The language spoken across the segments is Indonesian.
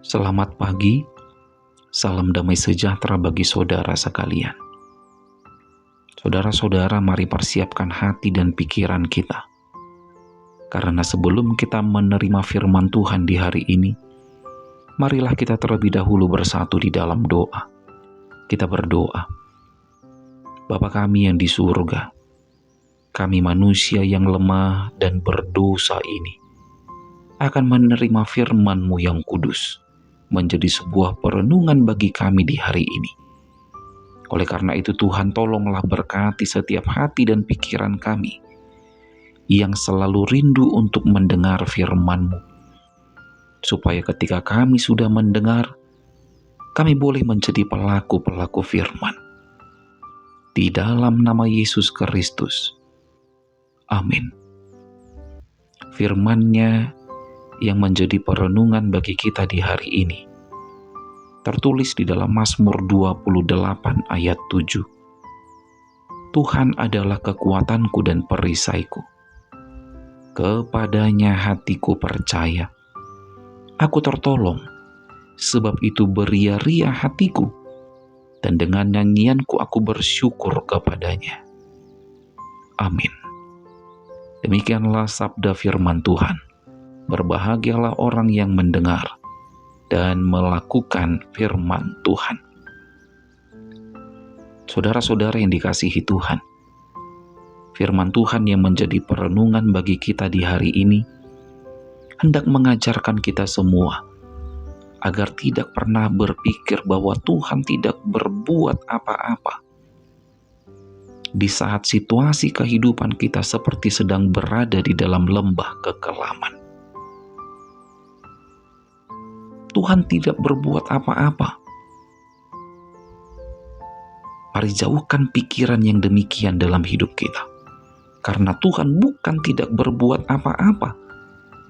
Selamat pagi, salam damai sejahtera bagi saudara sekalian. Saudara-saudara, mari persiapkan hati dan pikiran kita. Karena sebelum kita menerima firman Tuhan di hari ini, marilah kita terlebih dahulu bersatu di dalam doa. Kita berdoa. Bapa kami yang di surga, kami manusia yang lemah dan berdosa ini akan menerima firman-Mu yang kudus menjadi sebuah perenungan bagi kami di hari ini. Oleh karena itu Tuhan, tolonglah berkati setiap hati dan pikiran kami yang selalu rindu untuk mendengar firman-Mu, supaya ketika kami sudah mendengar, kami boleh menjadi pelaku-pelaku firman. Di dalam nama Yesus Kristus. Amin. Firman-Nya yang menjadi perenungan bagi kita di hari ini tertulis di dalam Mazmur 28 ayat 7. Tuhan adalah kekuatanku dan perisaiku. Kepadanya hatiku percaya. Aku tertolong, sebab itu beria-ria hatiku, dan dengan nyanyianku aku bersyukur kepadanya. Amin. Demikianlah sabda firman Tuhan. Berbahagialah orang yang mendengar dan melakukan firman Tuhan. Saudara-saudara yang dikasihi Tuhan, firman Tuhan yang menjadi perenungan bagi kita di hari ini hendak mengajarkan kita semua agar tidak pernah berpikir bahwa Tuhan tidak berbuat apa-apa. Di saat situasi kehidupan kita seperti sedang berada di dalam lembah kekelaman, Tuhan tidak berbuat apa-apa. Mari jauhkan pikiran yang demikian dalam hidup kita. Karena Tuhan bukan tidak berbuat apa-apa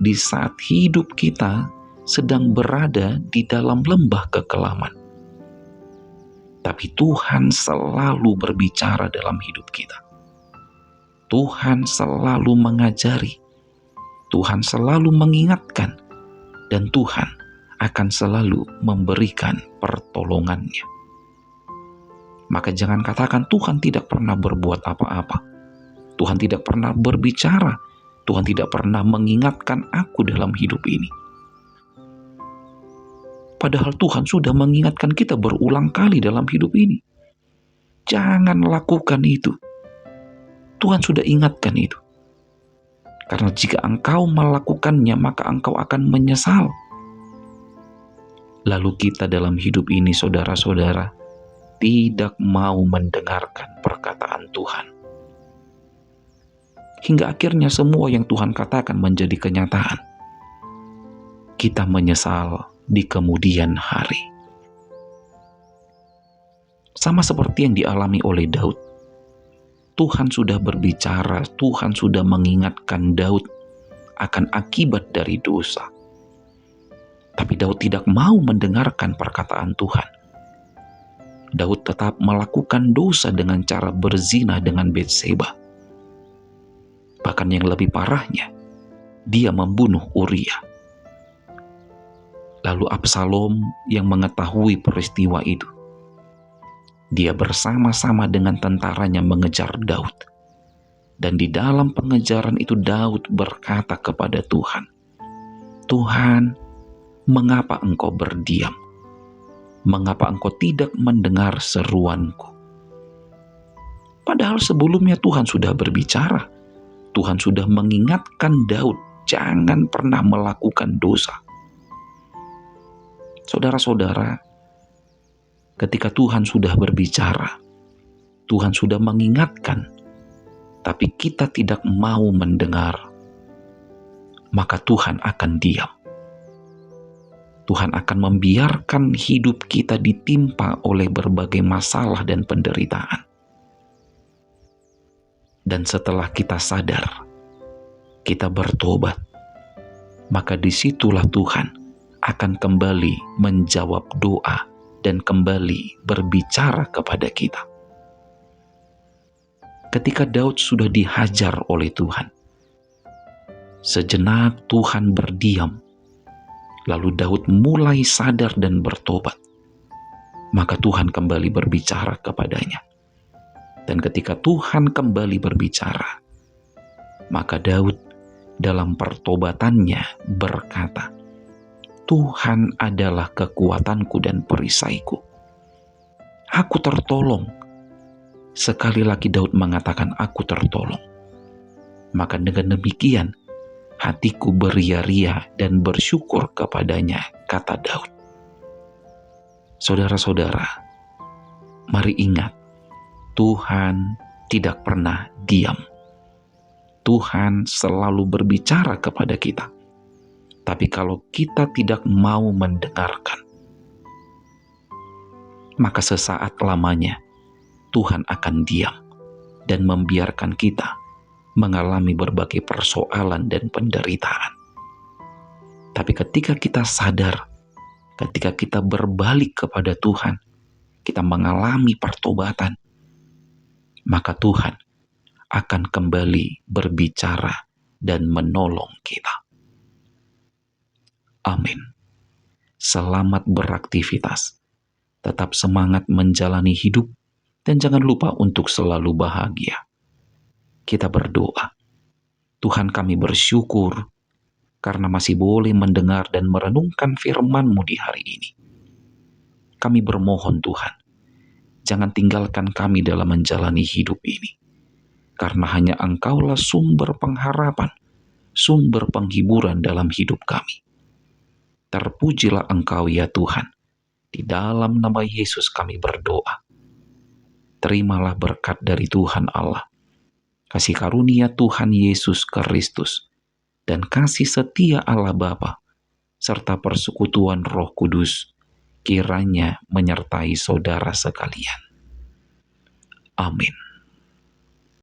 di saat hidup kita sedang berada di dalam lembah kekelaman. Tapi Tuhan selalu berbicara dalam hidup kita. Tuhan selalu mengajari. Tuhan selalu mengingatkan. Dan Tuhan akan selalu memberikan pertolongannya. Maka jangan katakan Tuhan tidak pernah berbuat apa-apa. Tuhan tidak pernah berbicara. Tuhan tidak pernah mengingatkan aku dalam hidup ini. Padahal Tuhan sudah mengingatkan kita berulang kali dalam hidup ini. Jangan lakukan itu. Tuhan sudah ingatkan itu. Karena jika engkau melakukannya, maka engkau akan menyesal. Lalu kita dalam hidup ini, saudara-saudara, tidak mau mendengarkan perkataan Tuhan. Hingga akhirnya semua yang Tuhan katakan menjadi kenyataan. Kita menyesal di kemudian hari. Sama seperti yang dialami oleh Daud. Tuhan sudah berbicara, Tuhan sudah mengingatkan Daud akan akibat dari dosa. Tapi Daud tidak mau mendengarkan perkataan Tuhan. Daud tetap melakukan dosa dengan cara berzina dengan Betseba. Bahkan yang lebih parahnya, dia membunuh Uria. Lalu Absalom yang mengetahui peristiwa itu, dia bersama-sama dengan tentaranya mengejar Daud. Dan di dalam pengejaran itu Daud berkata kepada Tuhan, Tuhan, mengapa engkau berdiam? Mengapa engkau tidak mendengar seruanku? Padahal sebelumnya Tuhan sudah berbicara. Tuhan sudah mengingatkan Daud, jangan pernah melakukan dosa. Saudara-saudara, ketika Tuhan sudah berbicara, Tuhan sudah mengingatkan, tapi kita tidak mau mendengar, maka Tuhan akan diam. Tuhan akan membiarkan hidup kita ditimpa oleh berbagai masalah dan penderitaan. Dan setelah kita sadar, kita bertobat, maka disitulah Tuhan akan kembali menjawab doa dan kembali berbicara kepada kita. Ketika Daud sudah dihajar oleh Tuhan, sejenak Tuhan berdiam Lalu Daud mulai sadar dan bertobat. Maka Tuhan kembali berbicara kepadanya. Dan ketika Tuhan kembali berbicara, maka Daud dalam pertobatannya berkata, Tuhan adalah kekuatanku dan perisaiku. Aku tertolong. Sekali lagi Daud mengatakan, aku tertolong. Maka dengan demikian, hatiku beria-ria dan bersyukur kepadanya, kata Daud. Saudara-saudara, mari ingat, Tuhan tidak pernah diam. Tuhan selalu berbicara kepada kita. Tapi kalau kita tidak mau mendengarkan, maka sesaat lamanya Tuhan akan diam dan membiarkan kita mengalami berbagai persoalan dan penderitaan. Tapi ketika kita sadar, ketika kita berbalik kepada Tuhan, kita mengalami pertobatan, maka Tuhan akan kembali berbicara dan menolong kita. Amin. Selamat beraktivitas. Tetap semangat menjalani hidup dan jangan lupa untuk selalu bahagia. Kita berdoa. Tuhan, kami bersyukur karena masih boleh mendengar dan merenungkan firman-Mu di hari ini. Kami bermohon Tuhan, jangan tinggalkan kami dalam menjalani hidup ini. Karena hanya Engkaulah sumber pengharapan, sumber penghiburan dalam hidup kami. Terpujilah Engkau ya Tuhan. Di dalam nama Yesus kami berdoa. Terimalah berkat dari Tuhan Allah, kasih karunia Tuhan Yesus Kristus, dan kasih setia Allah Bapa, serta persekutuan Roh Kudus, kiranya menyertai saudara sekalian. Amin.